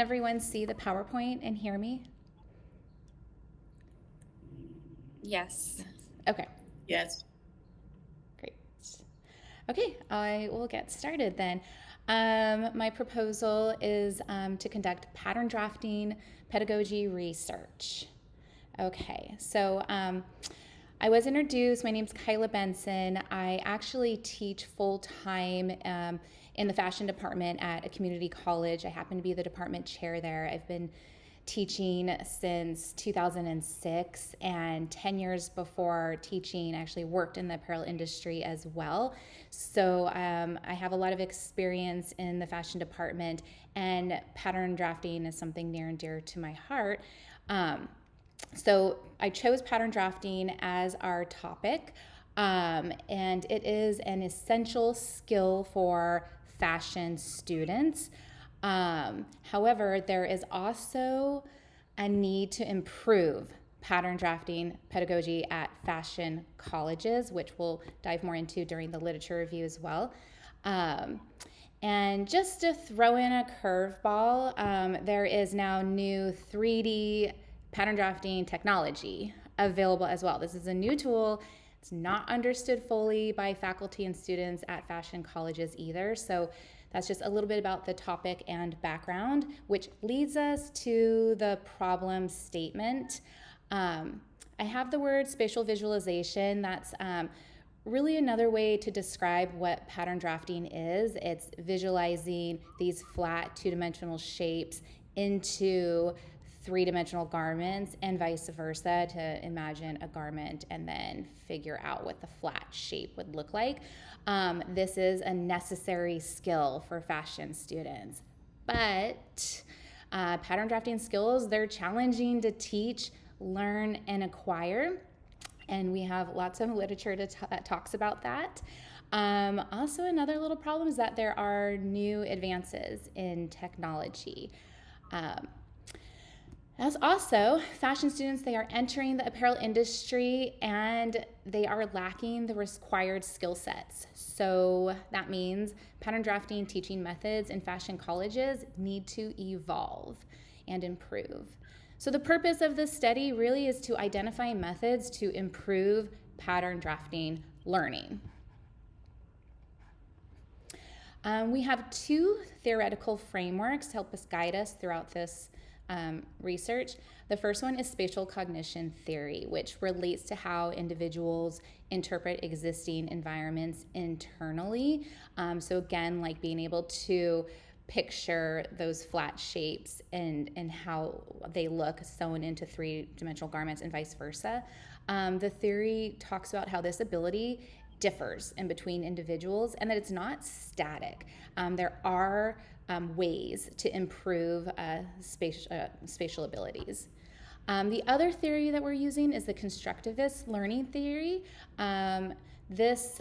Everyone see the PowerPoint and hear me? Yes. Okay, Yes. great. Okay, I will get started then. My proposal is to conduct pattern drafting pedagogy research. Okay, so I was introduced. My name's Kyla Benson. I actually teach full-time in the fashion department at a community college. I happen to be the department chair there. I've been teaching since 2006, and 10 years before teaching, I actually worked in the apparel industry as well. So I have a lot of experience in the fashion department, and pattern drafting is something near and dear to my heart. So I chose pattern drafting as our topic, and it is an essential skill for fashion students. However, there is also a need to improve pattern drafting pedagogy at fashion colleges, which we'll dive more into during the literature review as well. And just to throw in a curveball, there is now new 3D pattern drafting technology available as well. This is a new tool. It's not understood fully by faculty and students at fashion colleges either. So that's just a little bit about the topic and background, which leads us to the problem statement. I have the word spatial visualization. That's really another way to describe what pattern drafting is. It's visualizing these flat two-dimensional shapes into three-dimensional garments and vice versa, to imagine a garment and then figure out what the flat shape would look like. This is a necessary skill for fashion students, but pattern drafting skills, they're challenging to teach, learn, and acquire. And we have lots of literature that talks about that. Also, another little problem is that there are new advances in technology. As also, fashion students, they are entering the apparel industry and they are lacking the required skill sets. So that means pattern drafting teaching methods in fashion colleges need to evolve and improve. So the purpose of this study really is to identify methods to improve pattern drafting learning. We have two theoretical frameworks to help us guide us throughout this research. The first one is spatial cognition theory, which relates to how individuals interpret existing environments internally. So again, like being able to picture those flat shapes and how they look sewn into three-dimensional garments and vice versa. The theory talks about how this ability differs in between individuals and that it's not static. There are ways to improve spatial abilities. The other theory that we're using is the constructivist learning theory. This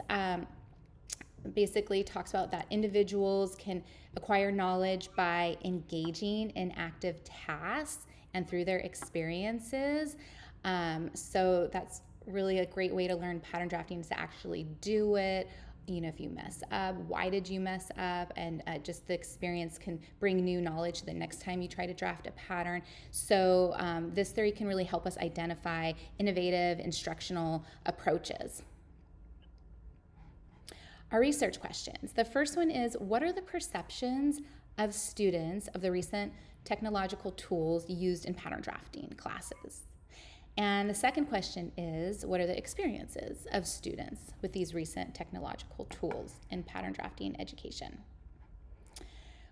basically talks about that individuals can acquire knowledge by engaging in active tasks and through their experiences. So that's really a great way to learn pattern drafting, is to actually do it. You know, if you mess up, why did you mess up? And just the experience can bring new knowledge the next time you try to draft a pattern. So this theory can really help us identify innovative instructional approaches. Our research questions. The first one is, what are the perceptions of students of the recent technological tools used in pattern drafting classes? And the second question is, what are the experiences of students with these recent technological tools in pattern drafting education?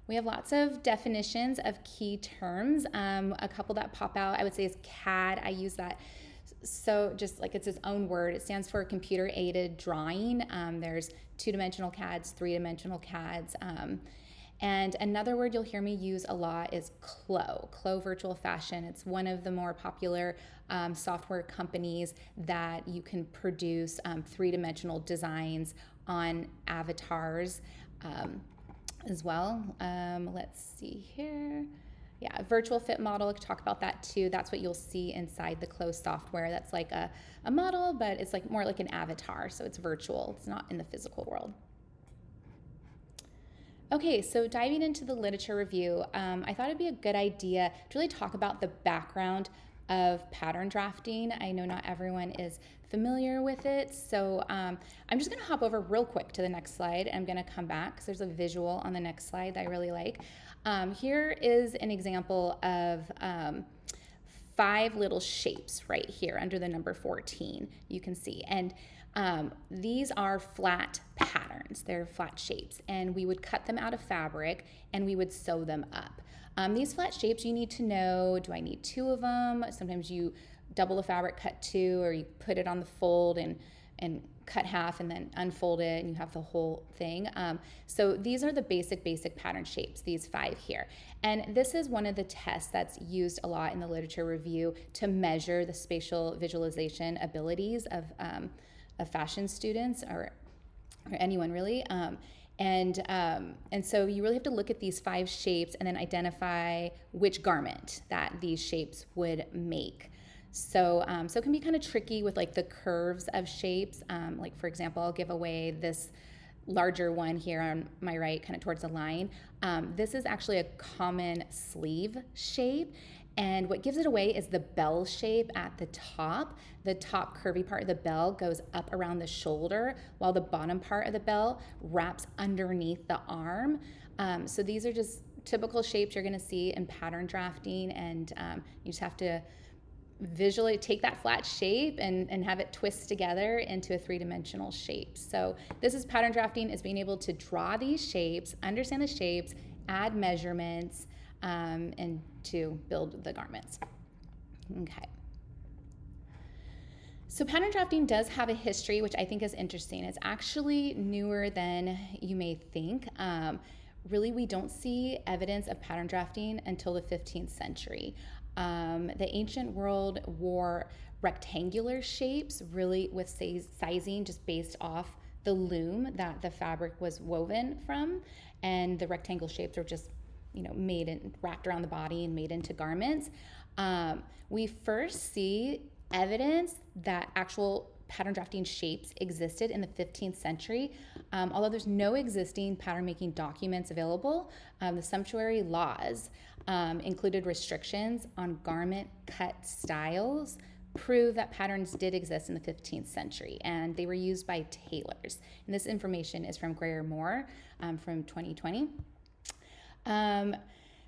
We have lots of definitions of key terms. A couple that pop out, I would say, is CAD. I use that so just like it's its own word. It stands for computer aided drawing. There's two-dimensional CADs, three-dimensional CADs. And another word you'll hear me use a lot is CLO Virtual Fashion. It's one of the more popular software companies that you can produce three-dimensional designs on avatars as well. Let's see here. Yeah, virtual fit model, talk about that too. That's what you'll see inside the CLO software. That's like a model, but it's like more like an avatar, so it's virtual. It's not in the physical world. Okay, so diving into the literature review, I thought it'd be a good idea to really talk about the background of pattern drafting. I know not everyone is familiar with it, so I'm just going to hop over real quick to the next slide. I'm going to come back because there's a visual on the next slide that I really like. Here is an example of 5 little shapes right here under the number 14, you can see. And these are flat patterns. They're flat shapes, and we would cut them out of fabric and we would sew them up. These flat shapes, you need to know, do I need 2 of them? Sometimes you double the fabric, cut 2, or you put it on the fold and cut half and then unfold it and you have the whole thing. So these are the basic pattern shapes, these 5 here. And this is one of the tests that's used a lot in the literature review to measure the spatial visualization abilities of fashion students or anyone really. And so you really have to look at these 5 shapes and then identify which garment that these shapes would make. So it can be kind of tricky with like the curves of shapes. Like for example, I'll give away this larger one here on my right, kind of towards the line. This is actually a common sleeve shape. And what gives it away is the bell shape at the top. The top curvy part of the bell goes up around the shoulder, while the bottom part of the bell wraps underneath the arm. So these are just typical shapes you're going to see in pattern drafting, and you just have to visually take that flat shape and have it twist together into a 3-dimensional shape. So this is pattern drafting, is being able to draw these shapes, understand the shapes, add measurements, and to build the garments. Okay. So pattern drafting does have a history, which I think is interesting. It's actually newer than you may think. Really, we don't see evidence of pattern drafting until the 15th century. The ancient world wore rectangular shapes, really with sizing just based off the loom that the fabric was woven from, and the rectangle shapes are just made and wrapped around the body and made into garments. We first see evidence that actual pattern drafting shapes existed in the 15th century. Although there's no existing pattern making documents available, the sumptuary laws included restrictions on garment cut styles, prove that patterns did exist in the 15th century, and they were used by tailors. And this information is from Greer Moore from 2020.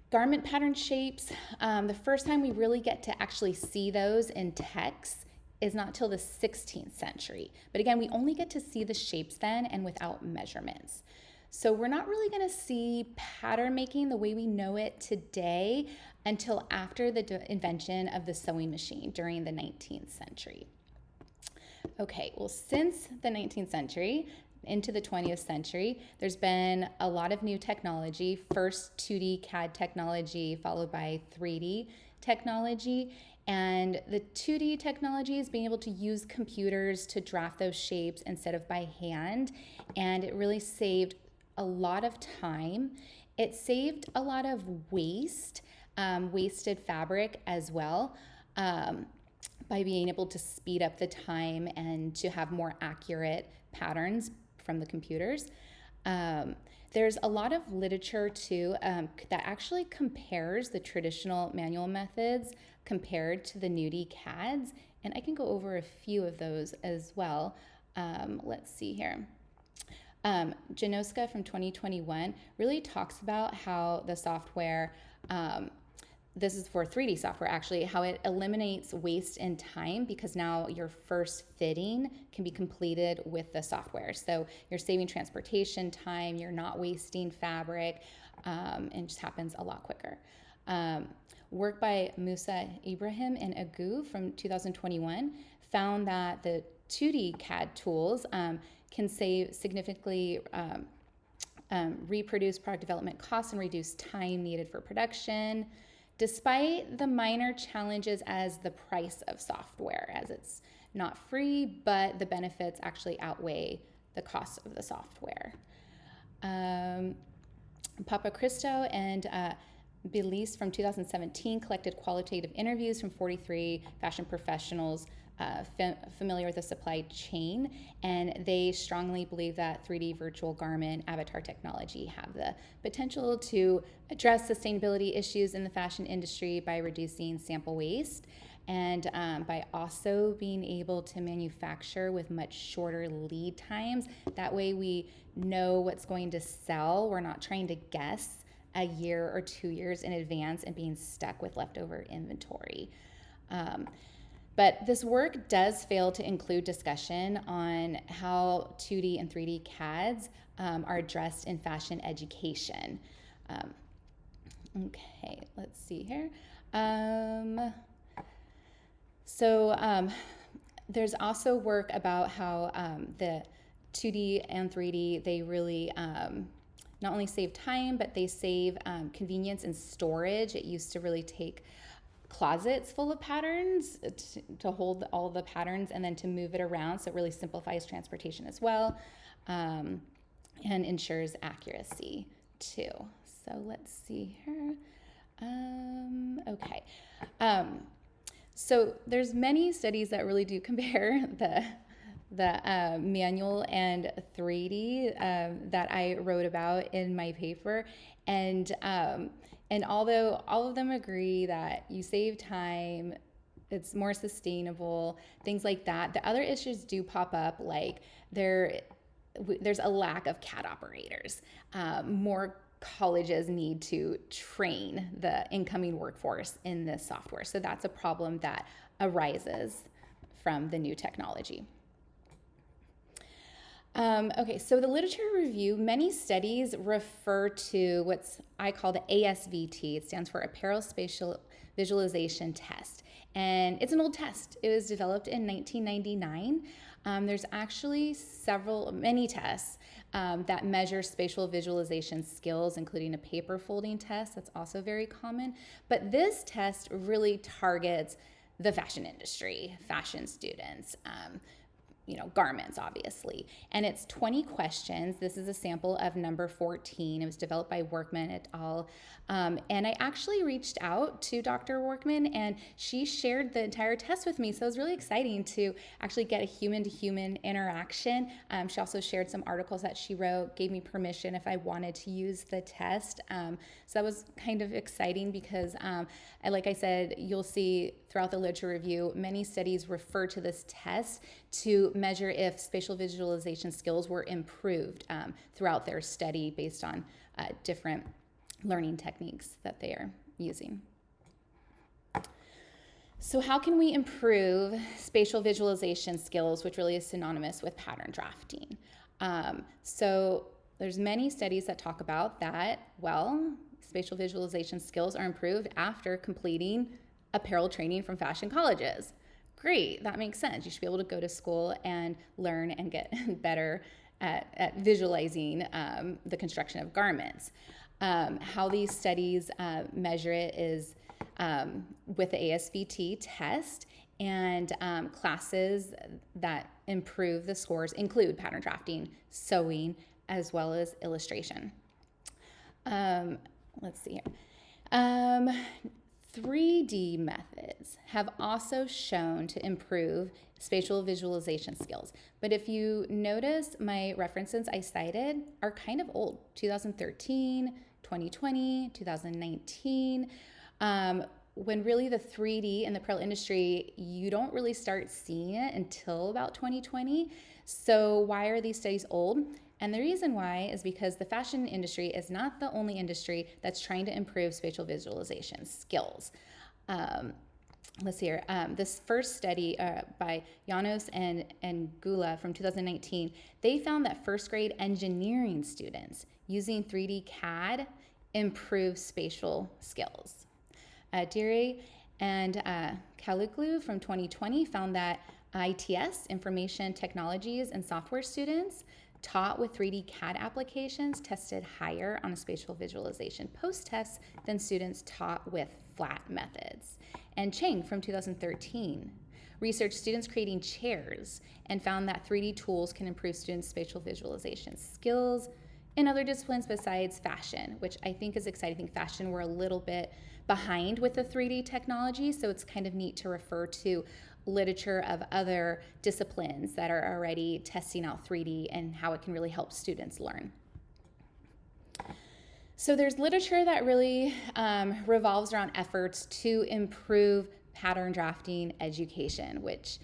Garment pattern shapes, the first time we really get to actually see those in text is not till the 16th century. But again, we only get to see the shapes then and without measurements. So we're not really going to see pattern making the way we know it today until after the invention of the sewing machine during the 19th century. Okay, well, since the 19th century, into the 20th century, there's been a lot of new technology. First 2D CAD technology, followed by 3D technology. And the 2D technology is being able to use computers to draft those shapes instead of by hand. And it really saved a lot of time. It saved a lot of wasted fabric as well, by being able to speed up the time and to have more accurate patterns from the computers. There's a lot of literature too that actually compares the traditional manual methods compared to the nudie CADs, and I can go over a few of those as well. Let's see here. Janoska from 2021 really talks about how the software, this is for 3D software actually, how it eliminates waste in time because now your first fitting can be completed with the software. So you're saving transportation time, you're not wasting fabric, and it just happens a lot quicker. Work by Musa Ibrahim and Agu from 2021 found that the 2D CAD tools can save significantly reproduce product development costs and reduce time needed for production, despite the minor challenges as the price of software, as it's not free, but the benefits actually outweigh the cost of the software. Papa Cristo and Belize from 2017 collected qualitative interviews from 43 fashion professionals familiar with the supply chain, and they strongly believe that 3D virtual garment avatar technology have the potential to address sustainability issues in the fashion industry by reducing sample waste and by also being able to manufacture with much shorter lead times. That way we know what's going to sell. We're not trying to guess a year or 2 years in advance and being stuck with leftover inventory. But this work does fail to include discussion on how 2D and 3D CADs are addressed in fashion education. Okay, let's see here. There's also work about how the 2D and 3D, they really not only save time, but they save convenience and storage. It used to really take closets full of patterns to hold all the patterns and then to move it around. So it really simplifies transportation as well, and ensures accuracy too. So let's see here. Okay. So there's many studies that really do compare the manual and 3D that I wrote about in my paper, and although all of them agree that you save time, it's more sustainable, things like that, the other issues do pop up, like there's a lack of CAD operators. More colleges need to train the incoming workforce in this software. So that's a problem that arises from the new technology. Okay, so the literature review, many studies refer to what's I call the ASVT. It stands for Apparel Spatial Visualization Test. And it's an old test. It was developed in 1999. There's actually many tests that measure spatial visualization skills, including a paper folding test. That's also very common. But this test really targets the fashion industry, fashion students, garments, obviously. And it's 20 questions. This is a sample of number 14. It was developed by Workman et al. And I actually reached out to Dr. Workman, and she shared the entire test with me. So it was really exciting to actually get a human-to-human interaction. She also shared some articles that she wrote, gave me permission if I wanted to use the test. So that was kind of exciting because, like I said, you'll see throughout the literature review, many studies refer to this test to measure if spatial visualization skills were improved throughout their study based on different learning techniques that they are using. So how can we improve spatial visualization skills, which really is synonymous with pattern drafting? So there's many studies that talk about that, spatial visualization skills are improved after completing apparel training from fashion colleges. Great, that makes sense. You should be able to go to school and learn and get better at visualizing the construction of garments. How these studies measure it is with the ASVT test, and classes that improve the scores include pattern drafting, sewing, as well as illustration. Let's see here. 3D methods have also shown to improve spatial visualization skills. But if you notice, my references I cited are kind of old, 2013, 2020, 2019, when really the 3D in the apparel industry, you don't really start seeing it until about 2020. So why are these studies old? And the reason why is because the fashion industry is not the only industry that's trying to improve spatial visualization skills. Let's see here. This first study by Janos and Gula from 2019, they found that first grade engineering students using 3D CAD improve spatial skills. Diri and Kaluklu from 2020 found that ITS, Information Technologies and Software students, taught with 3D CAD applications tested higher on a spatial visualization post-test than students taught with flat methods. And Cheng from 2013 researched students creating chairs and found that 3D tools can improve students' spatial visualization skills in other disciplines besides fashion, which I think is exciting. I think fashion, we're a little bit behind with the 3D technology, so it's kind of neat to refer to literature of other disciplines that are already testing out 3D and how it can really help students learn. So there's literature that really revolves around efforts to improve pattern drafting education, which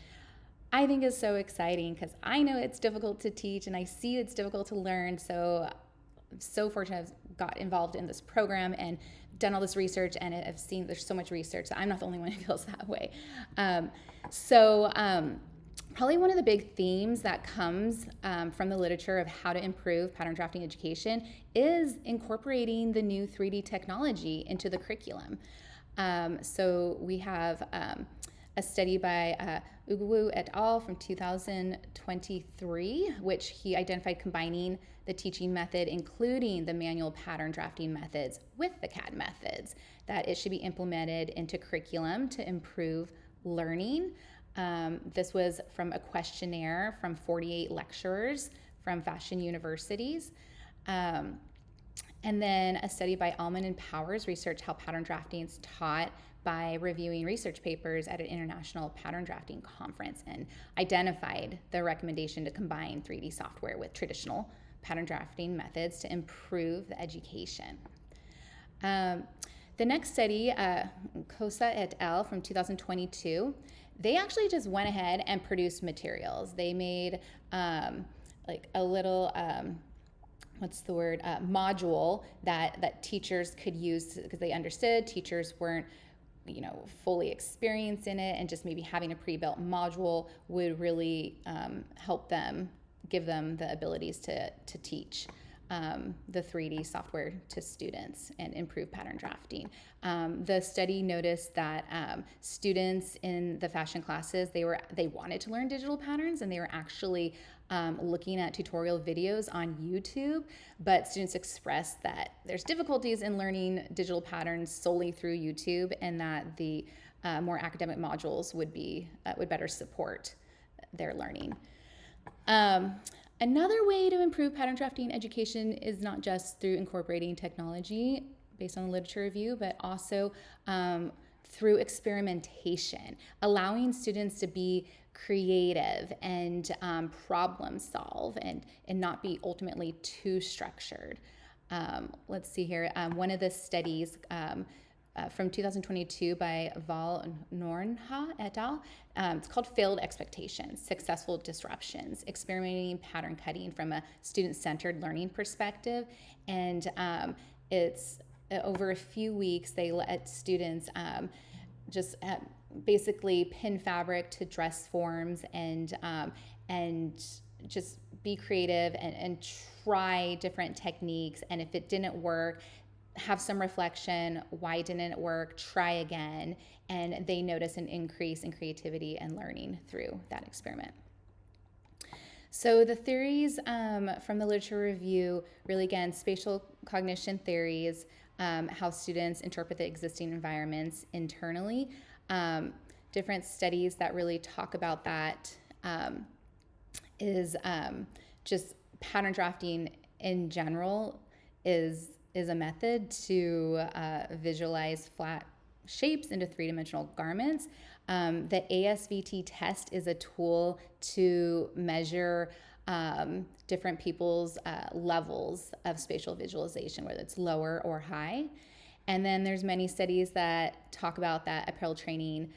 I think is so exciting because I know it's difficult to teach and I see it's difficult to learn. So I'm so fortunate I've got involved in this program and done all this research, and I've seen there's so much research that I'm not the only one who feels that way. Probably one of the big themes that comes from the literature of how to improve pattern drafting education is incorporating the new 3D technology into the curriculum. So we have a study by Uguwu et al. From 2023, which he identified combining the teaching method, including the manual pattern drafting methods with the CAD methods, that it should be implemented into curriculum to improve learning. This was from a questionnaire from 48 lecturers from fashion universities. And then a study by Allman and Powers researched how pattern drafting is taught by reviewing research papers at an international pattern drafting conference, and identified the recommendation to combine 3D software with traditional pattern drafting methods to improve the education. The next study, Cosa et al. From 2022, they actually just went ahead and produced materials. They made like a little module that teachers could use, because they understood teachers weren't fully experienced in it, and just maybe having a pre-built module would really help them, give them the abilities to teach the 3D software to students and improve pattern drafting. The study noticed that students in the fashion classes, they wanted to learn digital patterns, and they were actually looking at tutorial videos on YouTube, but students expressed that there's difficulties in learning digital patterns solely through YouTube, and that the more academic modules would better support their learning. Another way to improve pattern drafting education is not just through incorporating technology based on the literature review, but also through experimentation, allowing students to be creative and problem solve, and not be ultimately too structured. Let's see here. One of the studies from 2022 by Val Nornha et al. It's called Failed Expectations, Successful Disruptions, Experimenting Pattern Cutting from a Student-Centered Learning Perspective. And it's over a few weeks, they let students just basically pin fabric to dress forms, and just be creative and try different techniques. And if it didn't work, have some reflection. Why didn't it work? Try again. And they notice an increase in creativity and learning through that experiment. So the theories from the literature review, really again, spatial cognition theories, how students interpret the existing environments internally. Different studies that really talk about that is just pattern drafting in general is a method to visualize flat shapes into three-dimensional garments. The ASVT test is a tool to measure different people's levels of spatial visualization, whether it's lower or high. And then there's many studies that talk about that apparel training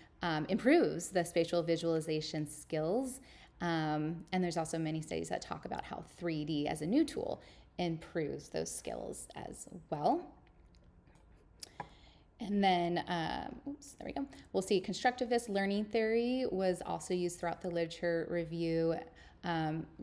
improves the spatial visualization skills. And there's also many studies that talk about how 3D as a new tool improves those skills as well. And then, there we go. We'll see constructivist learning theory was also used throughout the literature review,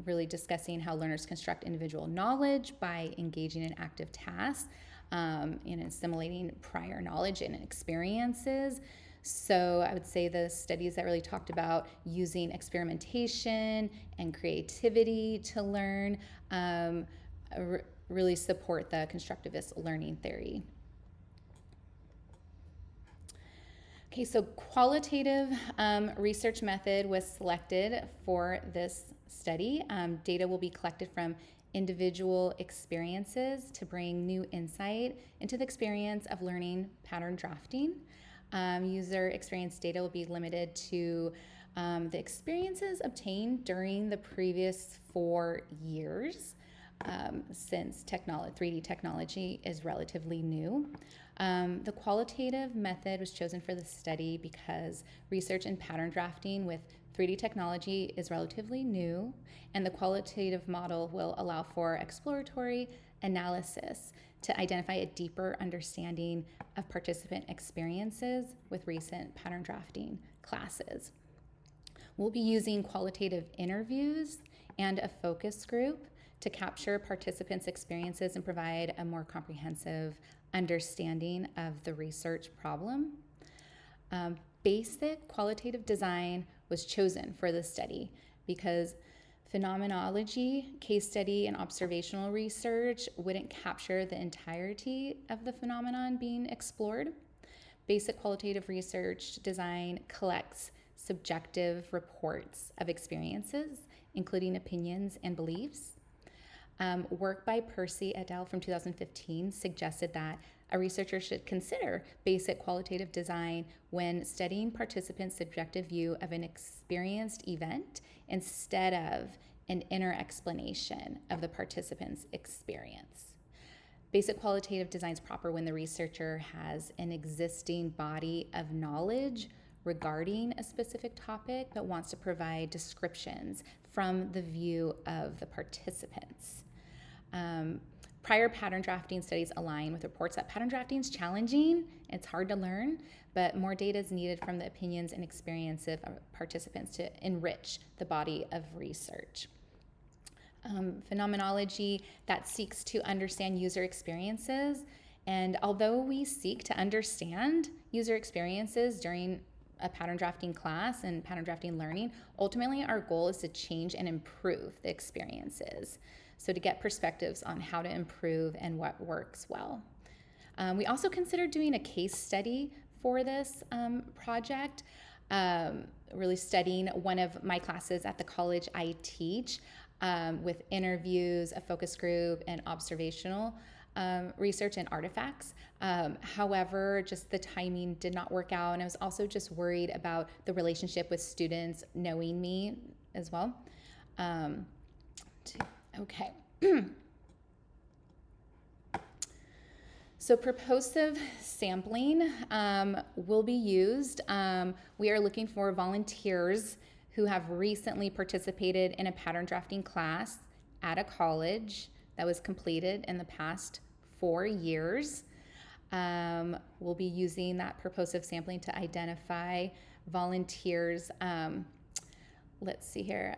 really discussing how learners construct individual knowledge by engaging in active tasks and assimilating prior knowledge and experiences. So I would say the studies that really talked about using experimentation and creativity to learn really support the constructivist learning theory. Okay, so qualitative research method was selected for this study. Data will be collected from individual experiences to bring new insight into the experience of learning pattern drafting. User experience data will be limited to the experiences obtained during the previous 4 years, since 3D technology is relatively new. The qualitative method was chosen for the study because research in pattern drafting with 3D technology is relatively new, and the qualitative model will allow for exploratory analysis to identify a deeper understanding of participant experiences with recent pattern drafting classes. We'll be using qualitative interviews and a focus group to capture participants' experiences and provide a more comprehensive understanding of the research problem. Basic qualitative design was chosen for this study because phenomenology, case study, and observational research wouldn't capture the entirety of the phenomenon being explored. Basic qualitative research design collects subjective reports of experiences, including opinions and beliefs. Work by Percy et al. From 2015 suggested that a researcher should consider basic qualitative design when studying participants' subjective view of an experienced event instead of an inner explanation of the participant's experience. Basic qualitative design is proper when the researcher has an existing body of knowledge regarding a specific topic but wants to provide descriptions from the view of the participants. Prior pattern drafting studies align with reports that pattern drafting is challenging, it's hard to learn, but more data is needed from the opinions and experiences of participants to enrich the body of research. Phenomenology that seeks to understand user experiences, and although we seek to understand user experiences during a pattern drafting class and pattern drafting learning, ultimately our goal is to change and improve the experiences. So to get perspectives on how to improve and what works well. We also considered doing a case study for this project, really studying one of my classes at the college I teach with interviews, a focus group, and observational research and artifacts. However, just the timing did not work out, and I was also just worried about the relationship with students knowing me as well. Okay. So purposive sampling will be used. We are looking for volunteers who have recently participated in a pattern drafting class at a college that was completed in the past 4 years. We'll be using that purposive sampling to identify volunteers. Let's see here.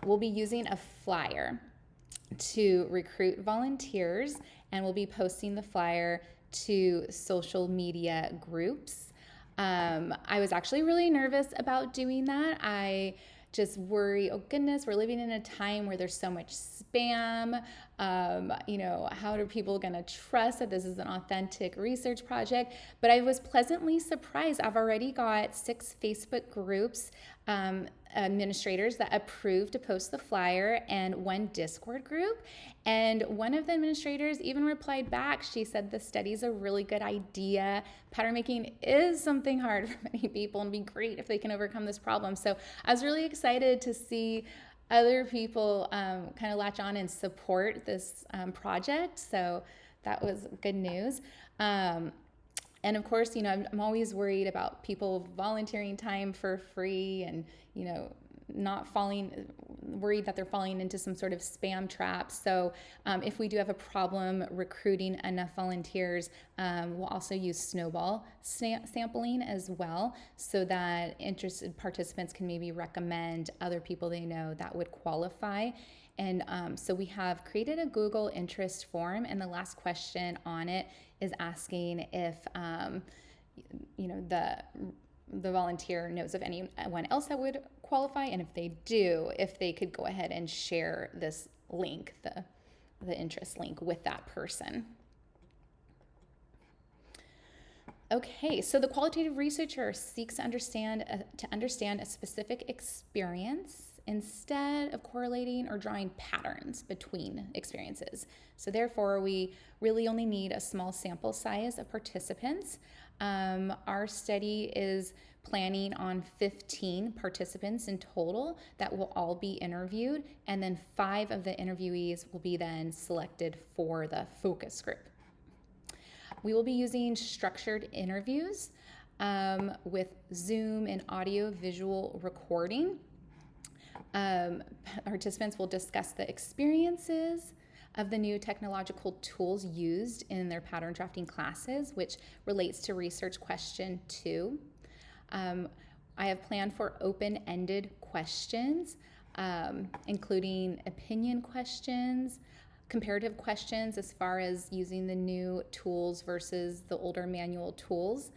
We'll be using a flyer to recruit volunteers, and we'll be posting the flyer to social media groups. I was actually really nervous about doing that. I just worry, oh goodness, we're living in a time where there's so much spam. How are people going to trust that this is an authentic research project? But I was pleasantly surprised. I've already got 6 Facebook groups, administrators that approved to post the flyer, and 1 Discord group. And one of the administrators even replied back. She said the study's a really good idea. Pattern making is something hard for many people, and it'd be great if they can overcome this problem. So I was really excited to see other people kind of latch on and support this project. So that was good news. And of course, I'm always worried about people volunteering time for free and, worried that they're falling into some sort of spam trap. So if we do have a problem recruiting enough volunteers, we'll also use snowball sampling as well, so that interested participants can maybe recommend other people they know that would qualify. And so we have created a Google interest form, and the last question on it is asking if the volunteer knows of anyone else that would qualify, and if they do, if they could go ahead and share this link, the interest link, with that person. Okay, so the qualitative researcher seeks to understand a specific experience instead of correlating or drawing patterns between experiences. So therefore, we really only need a small sample size of participants. Our study is planning on 15 participants in total that will all be interviewed, and then 5 of the interviewees will be then selected for the focus group. We will be using structured interviews with Zoom and audio-visual recording. Participants will discuss the experiences of the new technological tools used in their pattern drafting classes, which relates to research question 2. I have planned for open-ended questions, including opinion questions, comparative questions as far as using the new tools versus the older manual tools,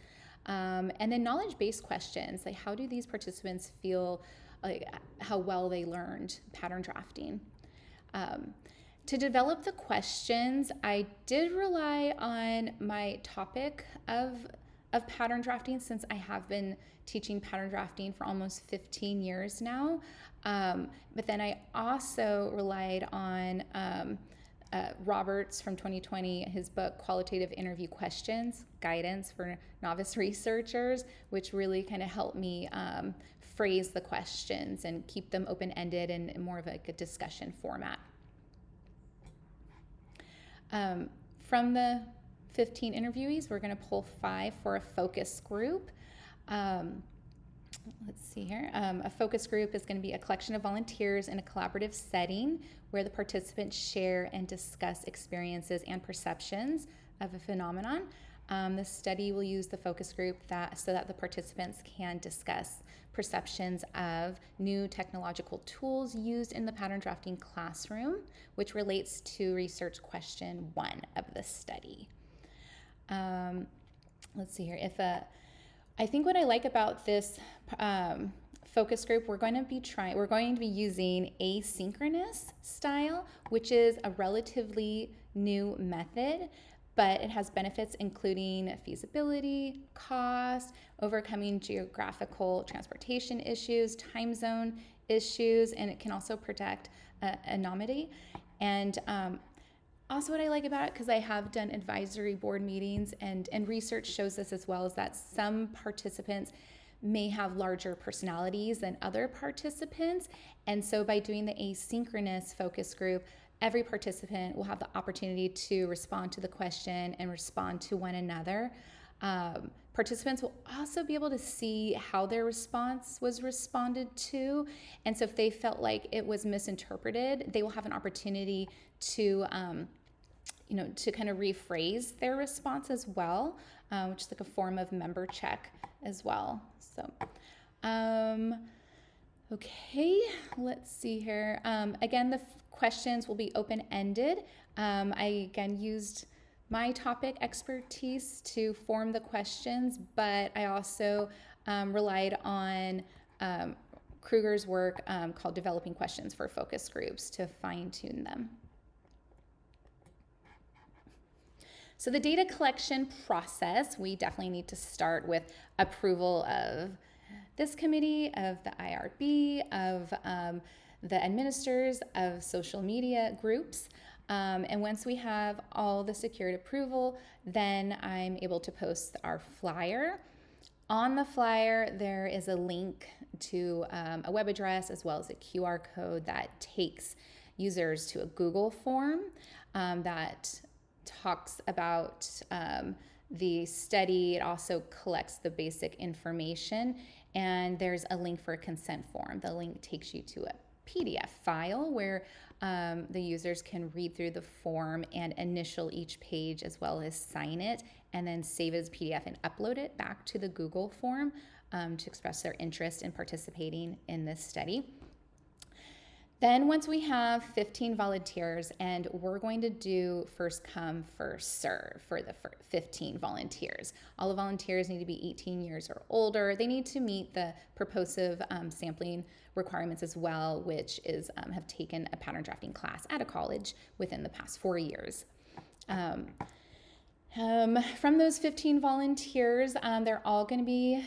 and then knowledge-based questions, like how do these participants feel like how well they learned pattern drafting. To develop the questions, I did rely on my topic of pattern drafting, since I have been teaching pattern drafting for almost 15 years now. But then I also relied on Roberts from 2020, his book, Qualitative Interview Questions, Guidance for Novice Researchers, which really kind of helped me phrase the questions and keep them open-ended and more of like a discussion format. From the 15 interviewees, we're going to pull 5 for a focus group. Let's see here. A focus group is going to be a collection of volunteers in a collaborative setting where the participants share and discuss experiences and perceptions of a phenomenon. The study will use the focus group so that the participants can discuss perceptions of new technological tools used in the pattern drafting classroom, which relates to research question 1 of the study. Let's see here. I think what I like about this focus group, we're going to be using asynchronous style, which is a relatively new method, but it has benefits including feasibility, cost, overcoming geographical transportation issues, time zone issues, and it can also protect anonymity. And also what I like about it, because I have done advisory board meetings, and research shows this as well, is that some participants may have larger personalities than other participants. And so by doing the asynchronous focus group, every participant will have the opportunity to respond to the question and respond to one another. Participants will also be able to see how their response was responded to. And so if they felt like it was misinterpreted, they will have an opportunity to kind of rephrase their response as well, which is like a form of member check as well. So, okay, let's see here. Again, the questions will be open-ended. I, again, used my topic expertise to form the questions, but I also relied on Kruger's work called Developing Questions for Focus Groups to fine-tune them. So the data collection process, we definitely need to start with approval of this committee, of the IRB, of the administrators of social media groups. And once we have all the secured approval, then I'm able to post our flyer. On the flyer, there is a link to a web address as well as a QR code that takes users to a Google form that talks about the study. It also collects the basic information, and there's a link for a consent form. The link takes you to a PDF file where the users can read through the form and initial each page as well as sign it, and then save it as PDF and upload it back to the Google form to express their interest in participating in this study. Then once we have 15 volunteers, and we're going to do first come, first serve for the 15 volunteers. All the volunteers need to be 18 years or older. They need to meet the purposive sampling requirements as well, which is have taken a pattern drafting class at a college within the past 4 years. From those 15 volunteers, they're all going to be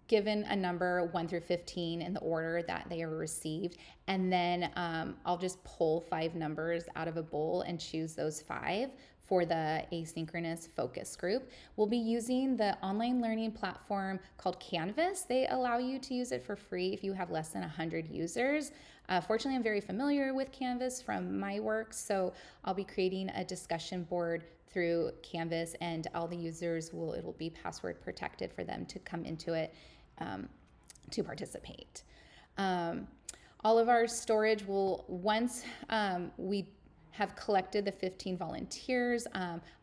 given a number 1 through 15 in the order that they are received. And then I'll just pull 5 numbers out of a bowl and choose those 5 for the asynchronous focus group. We'll be using the online learning platform called Canvas. They allow you to use it for free if you have less than 100 users. Fortunately, I'm very familiar with Canvas from my work, so I'll be creating a discussion board through Canvas, and all the users it'll be password protected for them to come into it to participate. All of our storage will, once we have collected the 15 volunteers,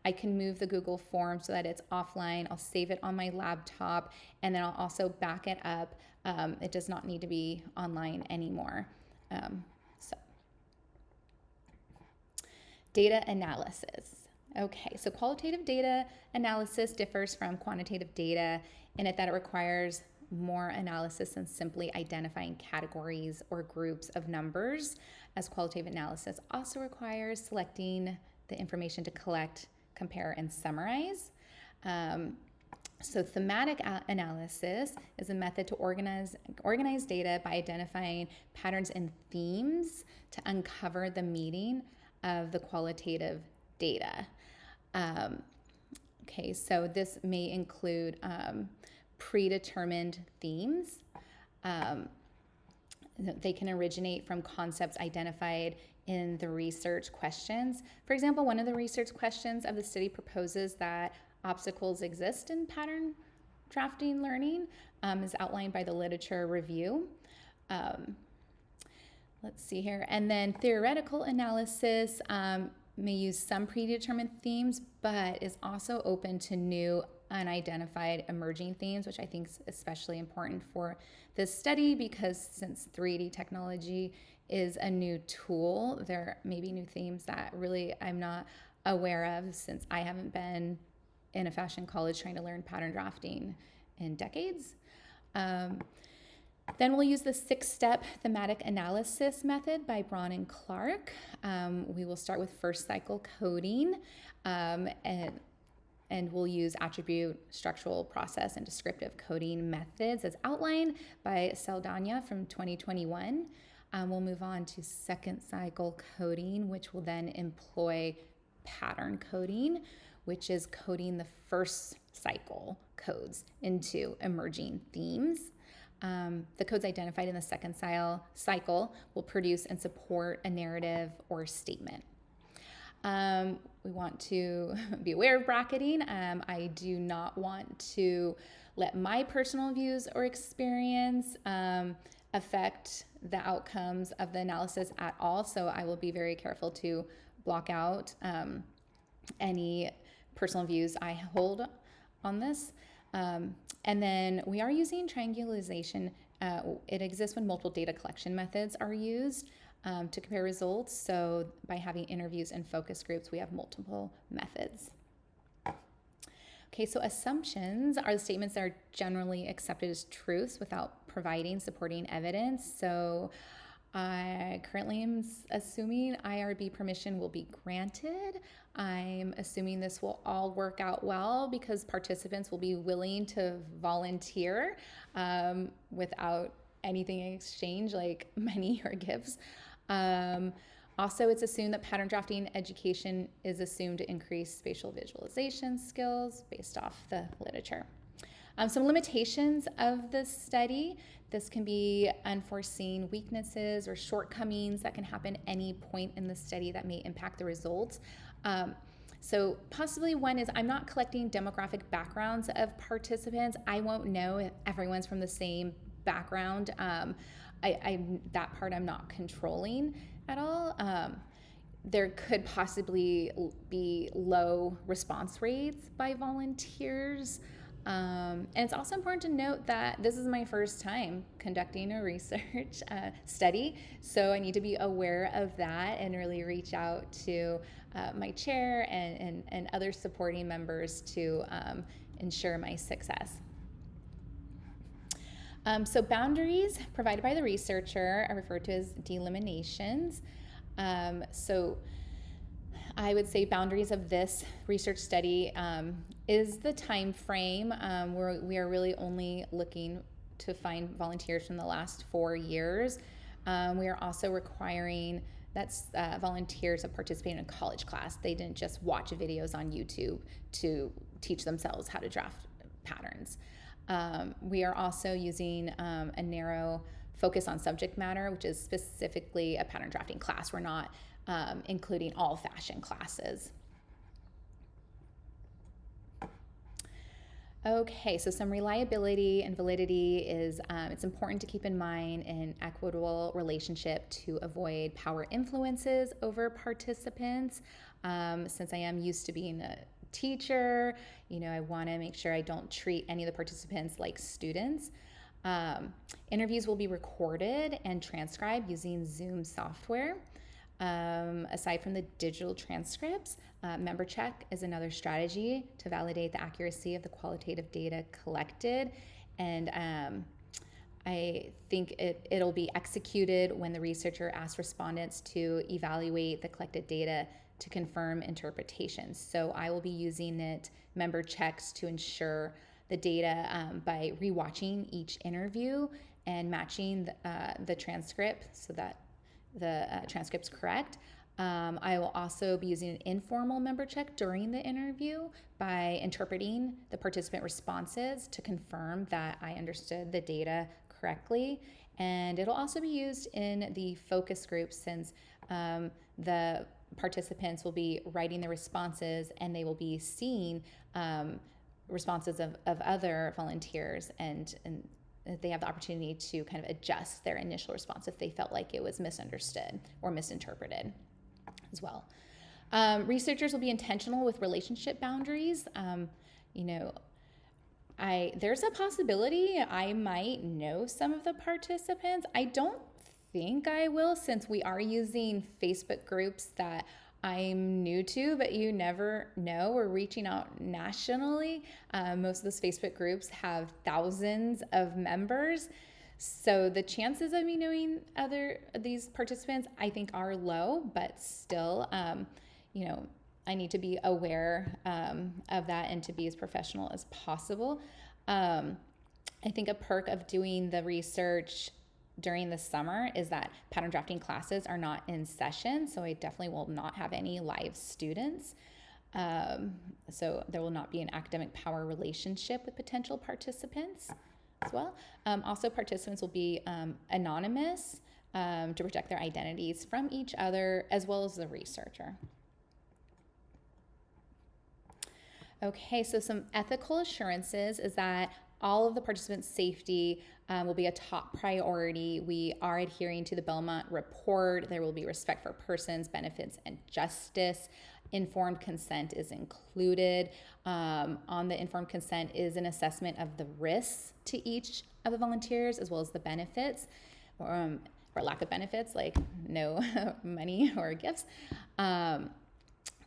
I can move the Google form so that it's offline. I'll save it on my laptop, and then I'll also back it up. It does not need to be online anymore. Data analysis. Okay, so qualitative data analysis differs from quantitative data in that it requires more analysis than simply identifying categories or groups of numbers, as qualitative analysis also requires selecting the information to collect, compare, and summarize. So thematic analysis is a method to organize data by identifying patterns and themes to uncover the meaning of the qualitative data. Okay, so this may include predetermined themes. They can originate from concepts identified in the research questions. For example, one of the research questions of the study proposes that obstacles exist in pattern drafting learning, is outlined by the literature review. Let's see here. And then theoretical analysis may use some predetermined themes, but is also open to new unidentified emerging themes, which I think is especially important for this study because since 3D technology is a new tool, there may be new themes that really I'm not aware of since I haven't been in a fashion college trying to learn pattern drafting in decades. Then we'll use the 6-step thematic analysis method by Braun and Clark. We will start with first cycle coding, and we'll use attribute, structural, process, and descriptive coding methods as outlined by Saldana from 2021. We'll move on to second cycle coding, which will then employ pattern coding, which is coding the first cycle codes into emerging themes. The codes identified in the second cycle will produce and support a narrative or statement. We want to be aware of bracketing. I do not want to let my personal views or experience affect the outcomes of the analysis at all, so I will be very careful to block out any personal views I hold on this. And then we are using triangulation. It exists when multiple data collection methods are used to compare results. So by having interviews and focus groups, we have multiple methods. Okay, so assumptions are the statements that are generally accepted as truths without providing supporting evidence. So I currently am assuming IRB permission will be granted. I'm assuming this will all work out well because participants will be willing to volunteer without anything in exchange like money or gifts. Also, it's assumed that pattern drafting education is assumed to increase spatial visualization skills based off the literature. Some limitations of this study. This can be unforeseen weaknesses or shortcomings that can happen any point in the study that may impact the results. So possibly one is I'm not collecting demographic backgrounds of participants. I won't know if everyone's from the same background. That part I'm not controlling at all. There could possibly be low response rates by volunteers. And it's also important to note that this is my first time conducting a research study, so I need to be aware of that and really reach out to my chair and other supporting members to ensure my success. So boundaries provided by the researcher are referred to as delimitations. So I would say boundaries of this research study is the time frame. We are really only looking to find volunteers from the last 4 years. We are also requiring that volunteers have participated in a college class. They didn't just watch videos on YouTube to teach themselves how to draft patterns. We are also using a narrow focus on subject matter, which is specifically a pattern drafting class. We're not including all fashion classes. Okay, so some reliability and validity is, it's important to keep in mind an equitable relationship to avoid power influences over participants. Since I am used to being a teacher, I want to make sure I don't treat any of the participants like students. Interviews will be recorded and transcribed using Zoom software. Aside from the digital transcripts, member check is another strategy to validate the accuracy of the qualitative data collected. And I think it'll be executed when the researcher asks respondents to evaluate the collected data to confirm interpretations. So I will be using member checks to ensure the data by rewatching each interview and matching the transcript so that the transcript's correct. I will also be using an informal member check during the interview by interpreting the participant responses to confirm that I understood the data correctly. And it'll also be used in the focus group since the participants will be writing the responses and they will be seeing responses of other volunteers and they have the opportunity to kind of adjust their initial response if they felt like it was misunderstood or misinterpreted as well. Researchers will be intentional with relationship boundaries. There's a possibility I might know some of the participants. I don't think I will since we are using Facebook groups that I'm new to, but you never know. We're reaching out nationally. Most of those Facebook groups have thousands of members. So the chances of me knowing these participants, I think, are low, but still, I need to be aware of that and to be as professional as possible. I think a perk of doing the research during the summer is that pattern drafting classes are not in session, so I definitely will not have any live students. So there will not be an academic power relationship with potential participants as well. Also, participants will be anonymous to protect their identities from each other as well as the researcher. Okay, so some ethical assurances is that all of the participants' safety will be a top priority. We are adhering to the Belmont report. There will be respect for persons, benefits, and justice. Informed consent is included. On the informed consent is an assessment of the risks to each of the volunteers as well as the benefits, or lack of benefits, like no money or gifts.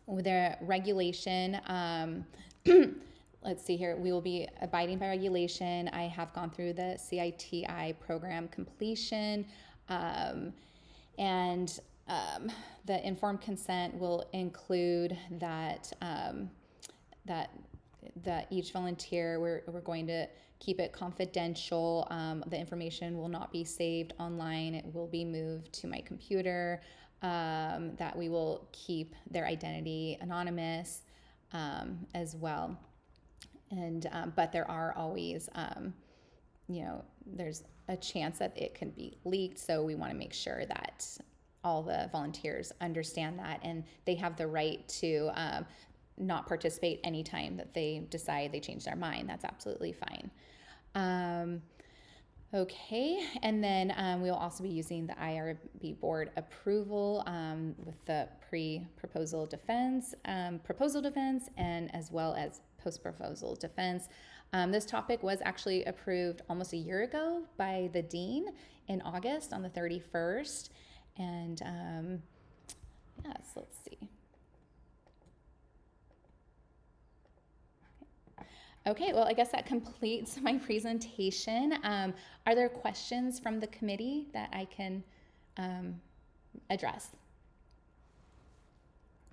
With the regulation, let's see here. We will be abiding by regulation. I have gone through the CITI program completion, and the informed consent will include that that each volunteer, we're going to keep it confidential. The information will not be saved online. It will be moved to my computer. That we will keep their identity anonymous as well. And but there are always, there's a chance that it can be leaked. So we want to make sure that all the volunteers understand that and they have the right to not participate anytime that they decide they change their mind. That's absolutely fine. Okay, and then we'll also be using the IRB board approval with the pre-proposal defense, proposal defense, and as well as post-proposal defense. This topic was actually approved almost a year ago by the dean in August on the 31st. And yes, let's see. Okay, well, I guess that completes my presentation. Are there questions from the committee that I can address?